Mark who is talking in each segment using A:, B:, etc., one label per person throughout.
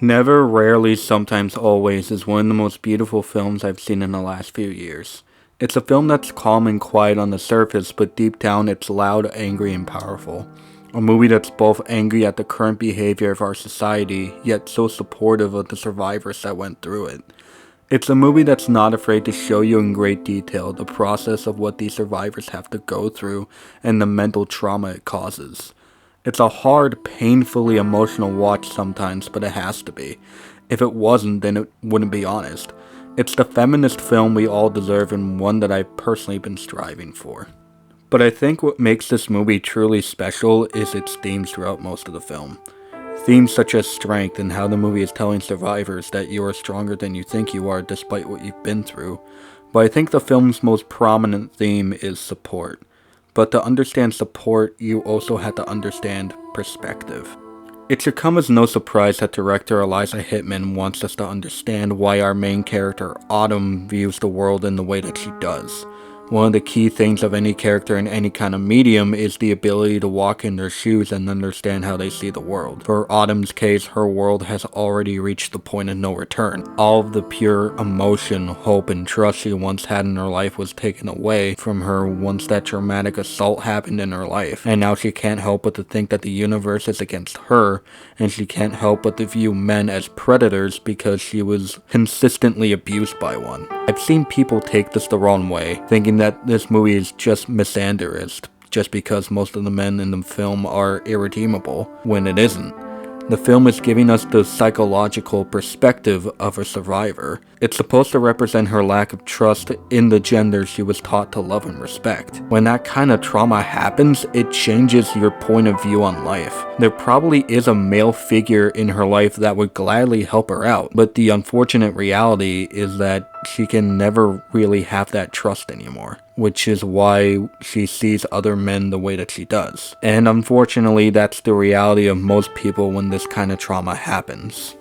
A: Never, Rarely, Sometimes, Always is one of the most beautiful films I've seen in the last few years. It's a film that's calm and quiet on the surface, but deep down it's loud, angry, and powerful. A movie that's both angry at the current behavior of our society, yet so supportive of the survivors that went through it. It's a movie that's not afraid to show you in great detail the process of what these survivors have to go through and the mental trauma it causes. It's a hard, painfully emotional watch sometimes, but it has to be. If it wasn't, then it wouldn't be honest. It's the feminist film we all deserve and one that I've personally been striving for. But I think what makes this movie truly special is its themes throughout most of the film. Themes such as strength and how the movie is telling survivors that you are stronger than you think you are despite what you've been through. But I think the film's most prominent theme is support. But to understand support, you also have to understand perspective. It should come as no surprise that director Eliza Hittman wants us to understand why our main character, Autumn, views the world in the way that she does. One of the key things of any character in any kind of medium is the ability to walk in their shoes and understand how they see the world. For Autumn's case, her world has already reached the point of no return. All of the pure emotion, hope, and trust she once had in her life was taken away from her once that traumatic assault happened in her life. And now she can't help but to think that the universe is against her, and she can't help but to view men as predators because she was consistently abused by one. I've seen people take this the wrong way, thinking that this movie is just misandrist, just because most of the men in the film are irredeemable, when it isn't. The film is giving us the psychological perspective of a survivor. It's supposed to represent her lack of trust in the gender she was taught to love and respect. When that kind of trauma happens, it changes your point of view on life. There probably is a male figure in her life that would gladly help her out, but the unfortunate reality is that she can never really have that trust anymore, which is why she sees other men the way that she does. And unfortunately, that's the reality of most people when this kind of trauma happens.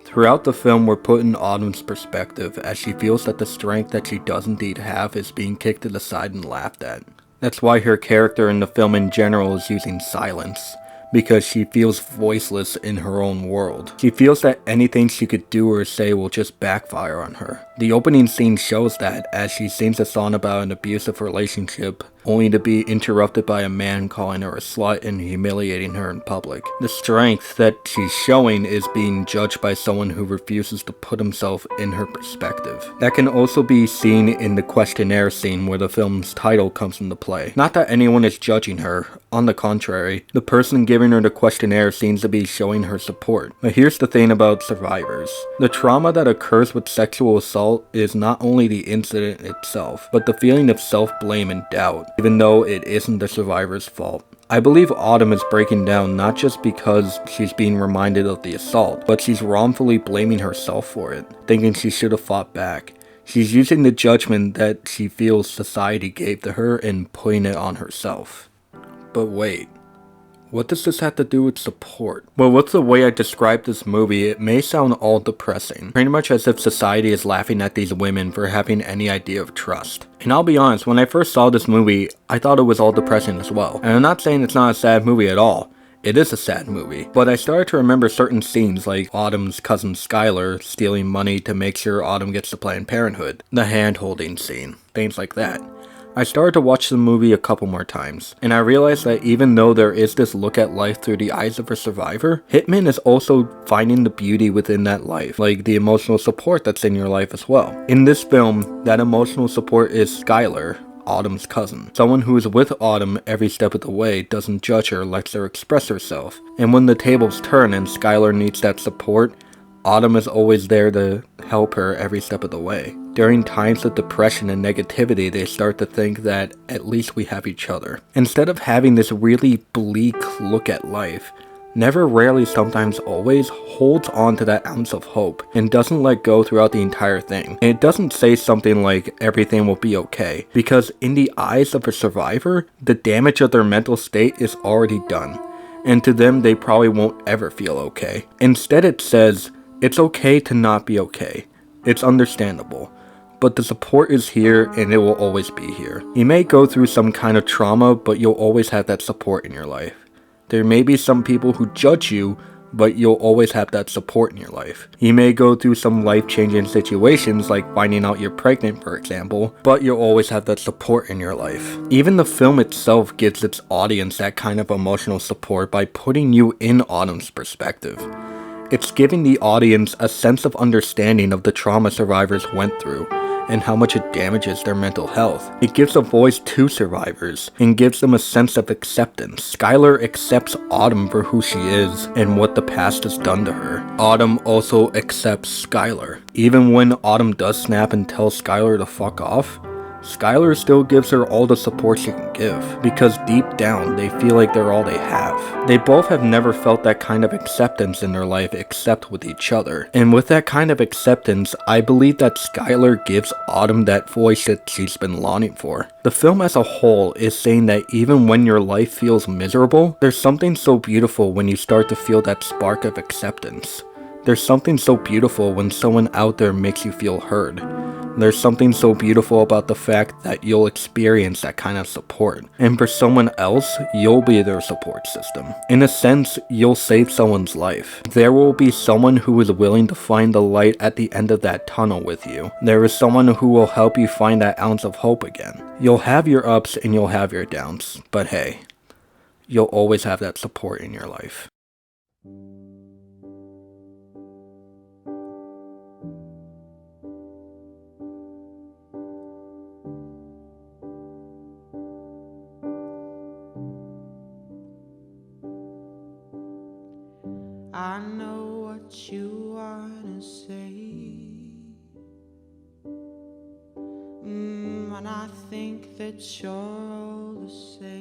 A: Throughout the film, we're put in Autumn's perspective as she feels that the strength that she does indeed have is being kicked to the side and laughed at. That's why her character in the film in general is using silence, because she feels voiceless in her own world. She feels that anything she could do or say will just backfire on her. The opening scene shows that as she sings a song about an abusive relationship, only to be interrupted by a man calling her a slut and humiliating her in public. The strength that she's showing is being judged by someone who refuses to put himself in her perspective. That can also be seen in the questionnaire scene where the film's title comes into play. Not that anyone is judging her, on the contrary, the person giving her the questionnaire seems to be showing her support. But here's the thing about survivors. The trauma that occurs with sexual assault is not only the incident itself, but the feeling of self-blame and doubt, even though it isn't the survivor's fault. I believe Autumn is breaking down not just because she's being reminded of the assault, but she's wrongfully blaming herself for it, thinking she should have fought back. She's using the judgment that she feels society gave to her and putting it on herself. But wait, what does this have to do with support? Well, with the way I describe this movie, it may sound all depressing. Pretty much as if society is laughing at these women for having any idea of trust. And I'll be honest, when I first saw this movie, I thought it was all depressing as well. And I'm not saying it's not a sad movie at all. It is a sad movie. But I started to remember certain scenes like Autumn's cousin Skylar stealing money to make sure Autumn gets to Planned Parenthood. The hand-holding scene. Things like that. I started to watch the movie a couple more times, and I realized that even though there is this look at life through the eyes of a survivor, Hittman is also finding the beauty within that life, like the emotional support that's in your life as well. In this film, that emotional support is Skylar, Autumn's cousin. Someone who is with Autumn every step of the way, doesn't judge her, lets her express herself. And when the tables turn and Skylar needs that support, Autumn is always there to help her every step of the way. During times of depression and negativity, they start to think that at least we have each other. Instead of having this really bleak look at life, Never, Rarely, Sometimes, Always holds on to that ounce of hope and doesn't let go throughout the entire thing. And it doesn't say something like everything will be okay, because in the eyes of a survivor, the damage of their mental state is already done. And to them, they probably won't ever feel okay. Instead, it says, it's okay to not be okay. It's understandable. But the support is here and it will always be here. You may go through some kind of trauma, but you'll always have that support in your life. There may be some people who judge you, but you'll always have that support in your life. You may go through some life-changing situations like finding out you're pregnant, for example, but you'll always have that support in your life. Even the film itself gives its audience that kind of emotional support by putting you in Autumn's perspective. It's giving the audience a sense of understanding of the trauma survivors went through and how much it damages their mental health. It gives a voice to survivors and gives them a sense of acceptance. Skylar accepts Autumn for who she is and what the past has done to her. Autumn also accepts Skylar. Even when Autumn does snap and tells Skylar to fuck off, Skylar still gives her all the support she can give, because deep down, they feel like they're all they have. They both have never felt that kind of acceptance in their life except with each other. And with that kind of acceptance, I believe that Skylar gives Autumn that voice that she's been longing for. The film as a whole is saying that even when your life feels miserable, there's something so beautiful when you start to feel that spark of acceptance. There's something so beautiful when someone out there makes you feel heard. There's something so beautiful about the fact that you'll experience that kind of support. And for someone else, you'll be their support system. In a sense, you'll save someone's life. There will be someone who is willing to find the light at the end of that tunnel with you. There is someone who will help you find that ounce of hope again. You'll have your ups and you'll have your downs, but hey, you'll always have that support in your life.
B: I know what you wanna say, and I think that you're all the same.